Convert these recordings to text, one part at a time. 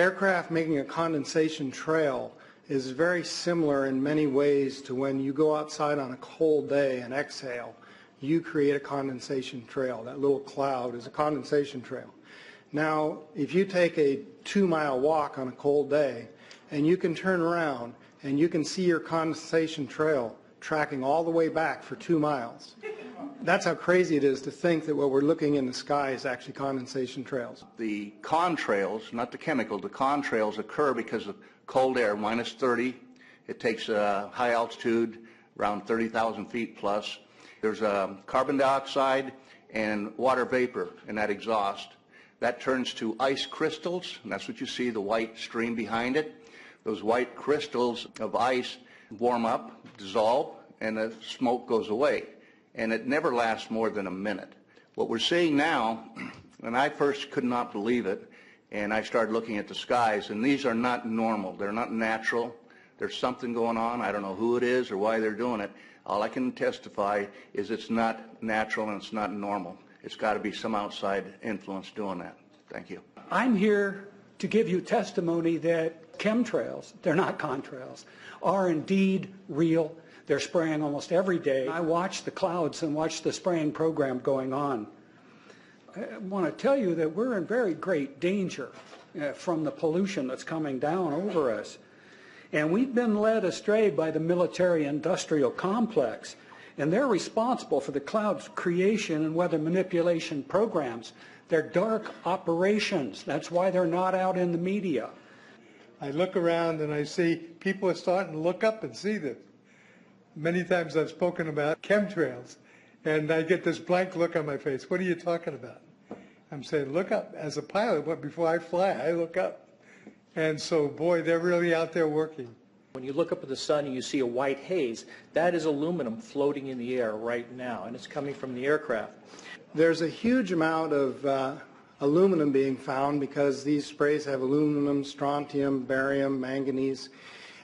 Aircraft making a condensation trail is very similar in many ways to when you go outside on a cold day and exhale. You create a condensation trail. That little cloud is a condensation trail. Now, if you take a 2-mile walk on a cold day and you can turn around and you can see your condensation trail tracking all the way back for 2 miles. That's how crazy it is to think that what we're looking in the sky is actually condensation trails. The contrails, not the chemical, the contrails occur because of cold air, minus 30. It takes high altitude, around 30,000 feet plus. There's carbon dioxide and water vapor in that exhaust. That turns to ice crystals, and that's what you see, the white stream behind it. Those white crystals of ice warm up, dissolve, and the smoke goes away. And it never lasts more than a minute. What we're seeing now, and I first could not believe it, and I started looking at the skies, and these are not normal. They're not natural. There's something going on. I don't know who it is or why they're doing it. All I can testify is it's not natural and it's not normal. It's got to be some outside influence doing that. Thank you. I'm here to give you testimony that chemtrails, they're not contrails, are indeed real. They're spraying almost every day. I watch the clouds and watch the spraying program going on. I want to tell you that we're in very great danger from the pollution that's coming down over us. And we've been led astray by the military-industrial complex, and they're responsible for the cloud's creation and weather manipulation programs. They're dark operations. That's why they're not out in the media. I look around and I see people are starting to look up and see this. Many times I've spoken about chemtrails, and I get this blank look on my face. What are you talking about? I'm saying, look up. As a pilot, but before I fly, I look up. And so, boy, they're really out there working. When you look up at the sun and you see a white haze, that is aluminum floating in the air right now, and it's coming from the aircraft. There's a huge amount of aluminum being found because these sprays have aluminum, strontium, barium, manganese.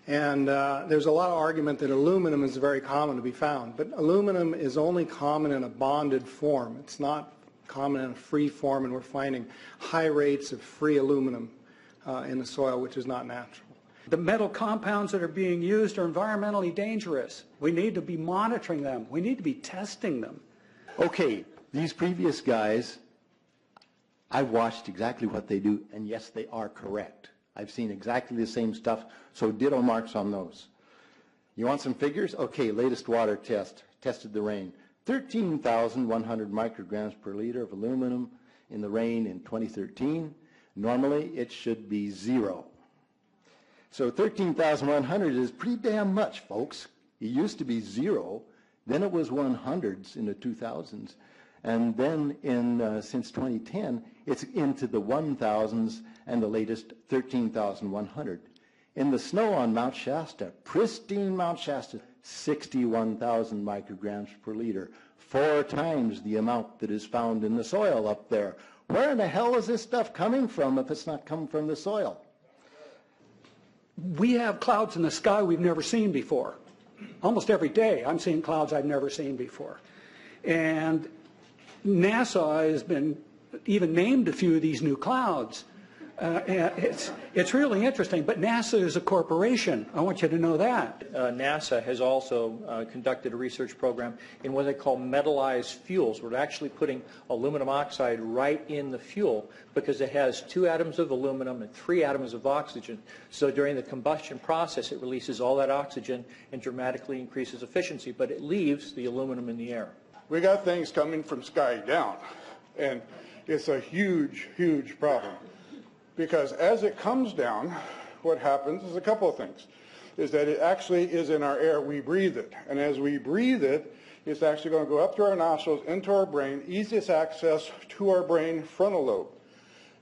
And there's a lot of argument that aluminum is very common to be found. But aluminum is only common in a bonded form. It's not common in a free form, and we're finding high rates of free aluminum in the soil, which is not natural. The metal compounds that are being used are environmentally dangerous. We need to be monitoring them. We need to be testing them. Okay, these previous guys, I watched exactly what they do, and yes, they are correct. I've seen exactly the same stuff, so ditto marks on those. You want some figures? Okay, latest water test, tested the rain. 13,100 micrograms per liter of aluminum in the rain in 2013. Normally, it should be 0. So 13,100 is pretty damn much, folks. It used to be 0, then it was 100s in the 2000s, and then since 2010, it's into the 1,000s and the latest 13,100. In the snow on Mount Shasta, pristine Mount Shasta, 61,000 micrograms per liter, 4 times the amount that is found in the soil up there. Where in the hell is this stuff coming from if it's not coming from the soil? We have clouds in the sky we've never seen before. Almost every day I'm seeing clouds I've never seen before. And NASA has been even named a few of these new clouds. It's really interesting, but NASA is a corporation. I want you to know that. NASA has also conducted a research program in what they call metallized fuels. We're actually putting aluminum oxide right in the fuel because it has 2 atoms of aluminum and 3 atoms of oxygen. So during the combustion process, it releases all that oxygen and dramatically increases efficiency, but it leaves the aluminum in the air. We got things coming from sky down, and it's a huge, huge problem. Because as it comes down, what happens is a couple of things. Is that it actually is in our air, we breathe it. And as we breathe it, it's actually going to go up through our nostrils, into our brain, easiest access to our brain frontal lobe.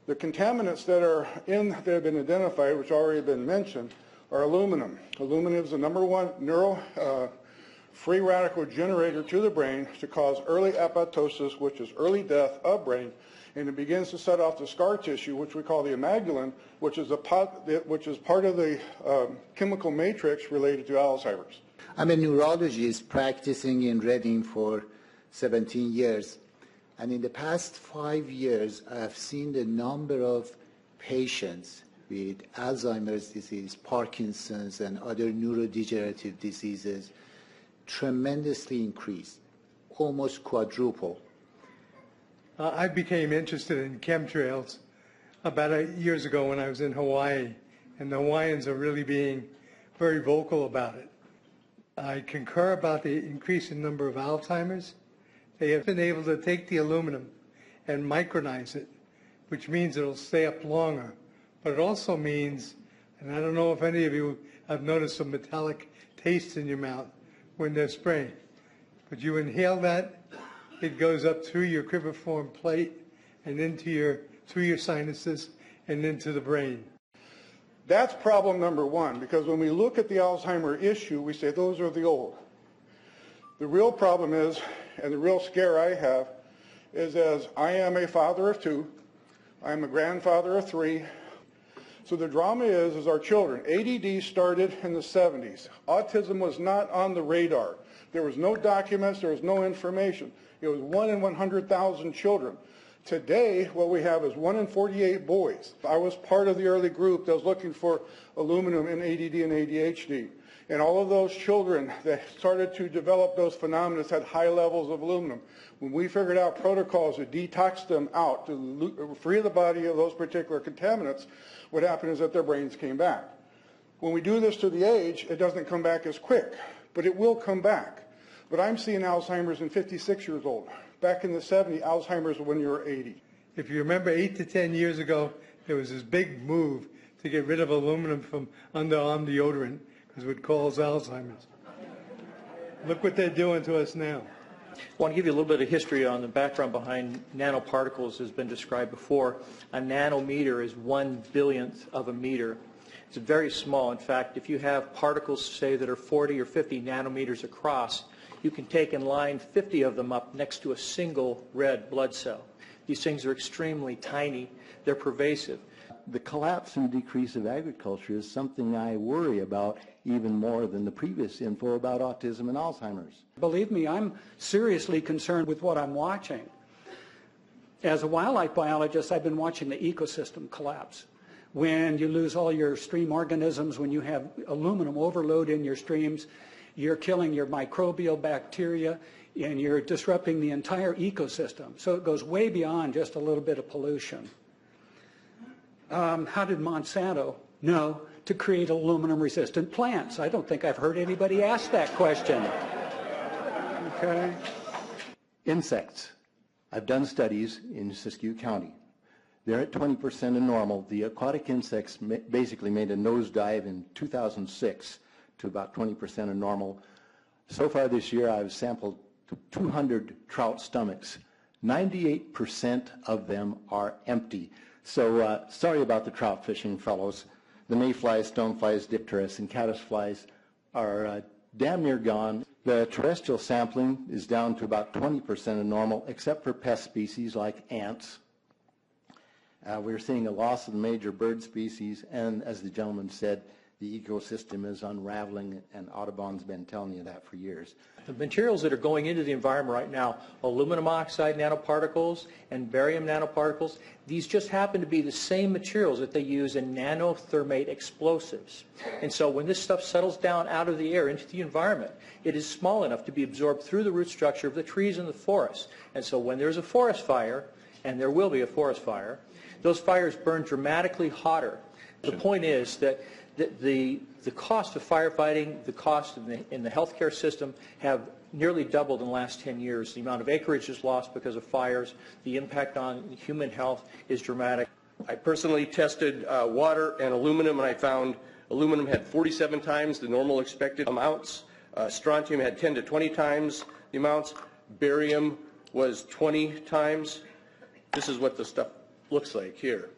The contaminants that have been identified, which already have been mentioned, are aluminum. Aluminum is the #1 free radical generator to the brain to cause early apoptosis, which is early death of brain, and it begins to set off the scar tissue, which we call the amygdalin, which is part of the chemical matrix related to Alzheimer's. I'm a neurologist practicing in Reading for 17 years, and in the past 5 years, I've seen the number of patients with Alzheimer's disease, Parkinson's, and other neurodegenerative diseases tremendously increased, almost quadruple. I became interested in chemtrails about 8 years ago when I was in Hawaii, and the Hawaiians are really being very vocal about it. I concur about the increase in number of Alzheimer's. They have been able to take the aluminum and micronize it, which means it'll stay up longer. But it also means, and I don't know if any of you have noticed some metallic taste in your mouth when they're spraying, but you inhale that, it goes up through your cribriform plate and through your sinuses and into the brain. That's problem number one, because when we look at the Alzheimer issue, we say those are the old. The real problem is, and the real scare I have, is as I am a father of 2, I'm a grandfather of 3, so the drama is our children. ADD started in the 70s. Autism was not on the radar. There was no documents, there was no information. It was 1 in 100,000 children. Today, what we have is 1 in 48 boys. I was part of the early group that was looking for aluminum in ADD and ADHD. And all of those children that started to develop those phenomena had high levels of aluminum. When we figured out protocols to detox them out, to free the body of those particular contaminants, what happened is that their brains came back. When we do this to the age, it doesn't come back as quick, but it will come back. But I'm seeing Alzheimer's in 56 years old. Back in the 70s, Alzheimer's when you were 80. If you remember 8 to 10 years ago, there was this big move to get rid of aluminum from underarm deodorant because it would cause Alzheimer's. Look what they're doing to us now. I want to give you a little bit of history on the background behind nanoparticles has been described before. A nanometer is 1 billionth of a meter. It's very small. In fact, if you have particles, say, that are 40 or 50 nanometers across, you can take and line 50 of them up next to a single red blood cell. These things are extremely tiny. They're pervasive. The collapse and decrease of agriculture is something I worry about even more than the previous info about autism and Alzheimer's. Believe me, I'm seriously concerned with what I'm watching. As a wildlife biologist, I've been watching the ecosystem collapse. When you lose all your stream organisms, when you have aluminum overload in your streams, you're killing your microbial bacteria and you're disrupting the entire ecosystem. So it goes way beyond just a little bit of pollution. How did Monsanto know to create aluminum-resistant plants? I don't think I've heard anybody ask that question. Okay. Insects. I've done studies in Siskiyou County. They're at 20% of normal. The aquatic insects basically made a nosedive in 2006 to about 20% of normal. So far this year, I've sampled 200 trout stomachs. 98% of them are empty. So sorry about the trout fishing, fellows. The mayflies, stoneflies, dipterus, and caddisflies are damn near gone. The terrestrial sampling is down to about 20% of normal, except for pest species like ants. We're seeing a loss of the major bird species, and as the gentleman said, the ecosystem is unraveling, and Audubon's been telling you that for years. The materials that are going into the environment right now, aluminum oxide nanoparticles and barium nanoparticles, these just happen to be the same materials that they use in nanothermate explosives. And so when this stuff settles down out of the air into the environment, it is small enough to be absorbed through the root structure of the trees in the forest. And so when there's a forest fire, and there will be a forest fire, those fires burn dramatically hotter. The point is that the cost of firefighting, the cost in the healthcare system have nearly doubled in the last 10 years. The amount of acreage is lost because of fires. The impact on human health is dramatic. I personally tested water and aluminum, and I found aluminum had 47 times the normal expected amounts. Strontium had 10 to 20 times the amounts. Barium was 20 times. This is what the stuff looks like here.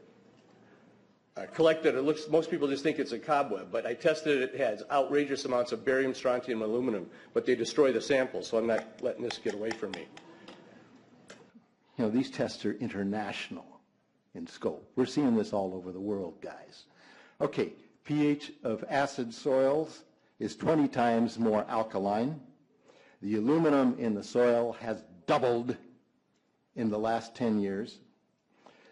Collected, it looks, most people just think it's a cobweb, but I tested it. It has outrageous amounts of barium, strontium, and aluminum, but they destroy the samples, so I'm not letting this get away from me. You know, these tests are international in scope. We're seeing this all over the world, guys. Okay, pH of acid soils is 20 times more alkaline. The aluminum in the soil has doubled in the last 10 years.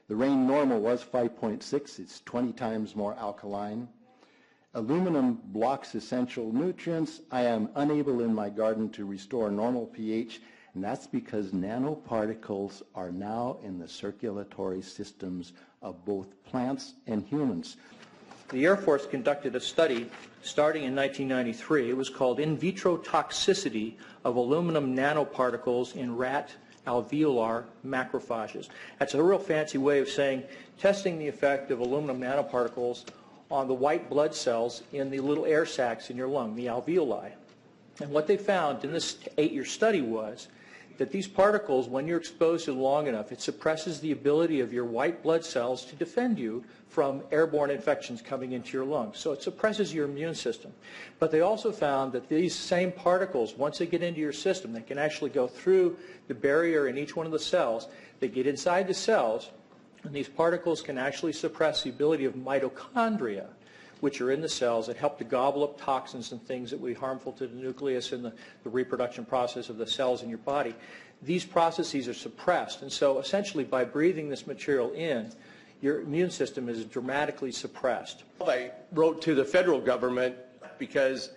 The rain normal was 5.6. It's 20 times more alkaline. Aluminum blocks essential nutrients. I am unable in my garden to restore normal pH, and that's because nanoparticles are now in the circulatory systems of both plants and humans. The Air Force conducted a study starting in 1993. It was called In Vitro Toxicity of Aluminum Nanoparticles in Rat Alveolar Macrophages. That's a real fancy way of saying testing the effect of aluminum nanoparticles on the white blood cells in the little air sacs in your lung, the alveoli. And what they found in this 8-year study was that these particles, when you're exposed to them long enough, it suppresses the ability of your white blood cells to defend you from airborne infections coming into your lungs. So it suppresses your immune system. But they also found that these same particles, once they get into your system, they can actually go through the barrier in each one of the cells. They get inside the cells, and these particles can actually suppress the ability of mitochondria, which are in the cells that help to gobble up toxins and things that would be harmful to the nucleus and the reproduction process of the cells in your body. These processes are suppressed, and so essentially by breathing this material in, your immune system is dramatically suppressed. I wrote to the federal government because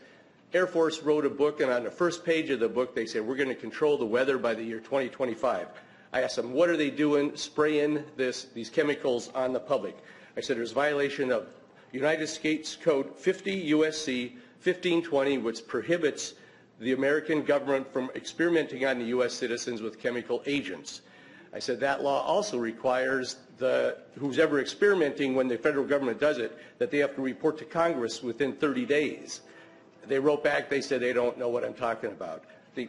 Air Force wrote a book, and on the first page of the book they said, we're going to control the weather by the year 2025. I asked them, what are they doing spraying these chemicals on the public? I said, there's violation of United States Code 50 USC 1520, which prohibits the American government from experimenting on the U.S. citizens with chemical agents. I said that law also requires who's ever experimenting, when the federal government does it, that they have to report to Congress within 30 days. They wrote back, they said they don't know what I'm talking about.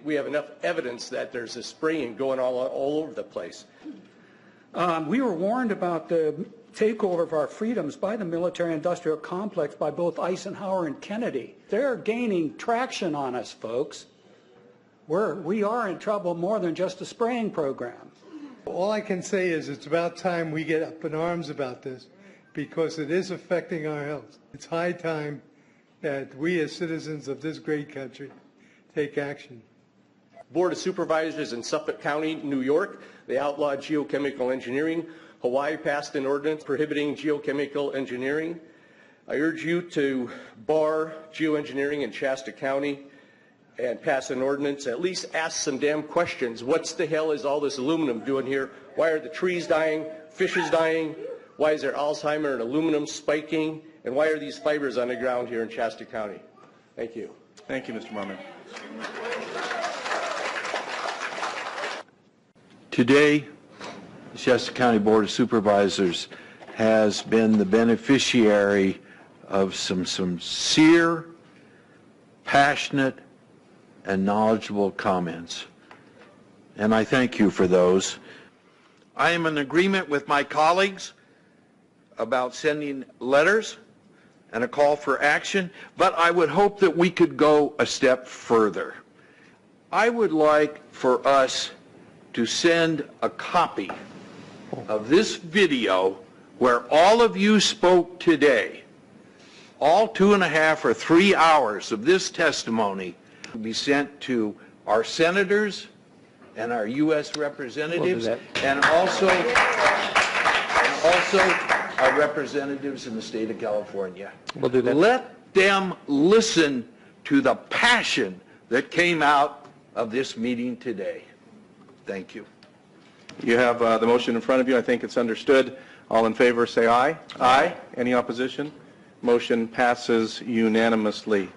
We have enough evidence that there's a spraying going all over the place. We were warned about the takeover of our freedoms by the military-industrial complex by both Eisenhower and Kennedy. They're gaining traction on us, folks. We are in trouble more than just a spraying program. All I can say is it's about time we get up in arms about this, because it is affecting our health. It's high time that we as citizens of this great country take action. Board of Supervisors in Suffolk County, New York, they outlawed geochemical engineering. Hawaii passed an ordinance prohibiting geochemical engineering. I urge you to bar geoengineering in Shasta County and pass an ordinance. At least ask some damn questions. What the hell is all this aluminum doing here? Why are the trees dying, fishes dying? Why is there Alzheimer and aluminum spiking? And why are these fibers on the ground here in Shasta County? Thank you. Thank you, Mr. Marmon. Today, the Shasta County Board of Supervisors has been the beneficiary of some sincere, passionate, and knowledgeable comments. And I thank you for those. I am in agreement with my colleagues about sending letters and a call for action, but I would hope that we could go a step further. I would like for us to send a copy of this video where all of you spoke today, all 2.5 or 3 hours of this testimony, to be sent to our senators and our U.S. representatives, and also our representatives in the state of California. We'll do that. Let them listen to the passion that came out of this meeting today. Thank you. You have the motion in front of you. I think it's understood. All in favor say aye. Aye. Any opposition? Motion passes unanimously.